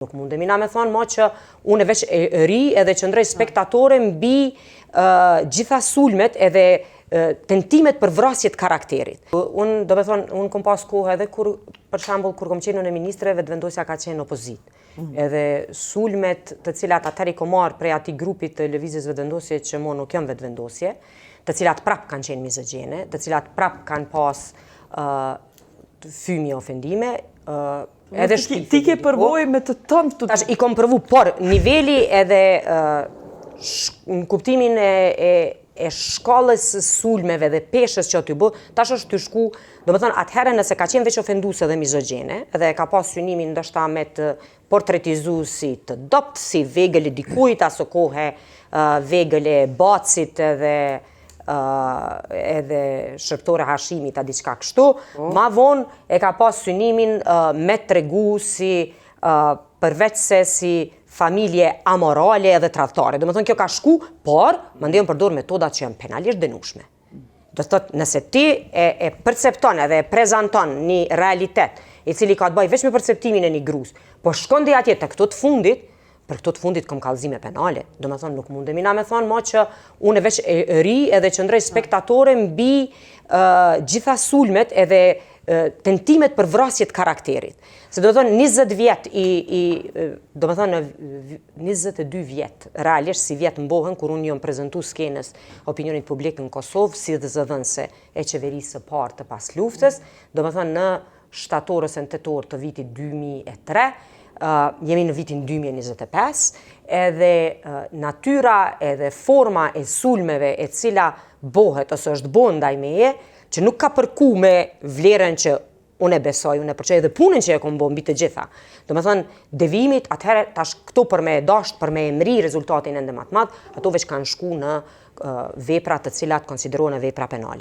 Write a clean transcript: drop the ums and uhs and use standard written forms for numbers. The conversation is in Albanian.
Nuk mundemi na me thonë ma që unë veç e ri edhe që ndrej spektatore mbi gjitha sulmet edhe tentimet për vrasjet karakterit. Unë do me thonë, unë kom pas kohë edhe kur, për shembull, kur kom qenë në ministre, vetëvendosja ka qenë opozit. Edhe sulmet të cilat atëri kom marrë prej atij grupit të lëvizjes vetëvendosje që mo nuk jam vetëvendosje, të cilat prap kanë qenë mizogjene, të cilat prap kanë pas fymi ofendime, edhe ti ke përvojë me të tëmë të... Tash i kom përvu, por niveli edhe në kuptimin e shkallës sulmeve dhe peshës që aty bë, tash është të shku, do me thënë atëherë nëse ka qenë veç ofenduse dhe mizogjene, edhe ka pas synimin ndoshta me të portretizu si të dopt, si vegël e dikujt, aso kohë vegël e bacit edhe shërptore Hashimit a diçka kështu, ma vonë e ka pas synimin me tregu si përveç se si familje amorale edhe tradhtare. Do me thonë kjo ka shku, por më ndihën përdor metodat që janë penalisht dënueshme. Do të thotë nëse ti e percepton edhe e prezanton një realitet i cili ka të bëjë veç me perceptimin e një grus, po shkon dhe atje të këto të fundit, për këto të fundit kom kallëzime penale. Do me thonë, nuk mundemi na me thonë ma që unë veç e ri edhe që ndrej spektatore mbi gjitha sulmet edhe tentimet për vrasjet karakterit. Se do të thonë 20 vjet do me thonë 22 vjet, realisht si vjet mbohen kur unë jom prezentu skenës opinionit publik në Kosovë si dhe zëdhënse e qeverisë së parë të pas luftës, do me thonë në shtatorës e në tetor të vitit 2003, jemi në vitin 2025, edhe natyra edhe forma e sulmeve e cila bohet ose është bo ndaj meje, që nuk ka përku me vlerën që unë e besoj, unë e përqej edhe punën që e kom bo mbi të gjitha. Do me thënë, devimit, atëherë tash këto për me e dasht, për me e mri rezultatin ende matë madh, ato veç kanë shku në vepra të cilat konsiderohen vepra penale.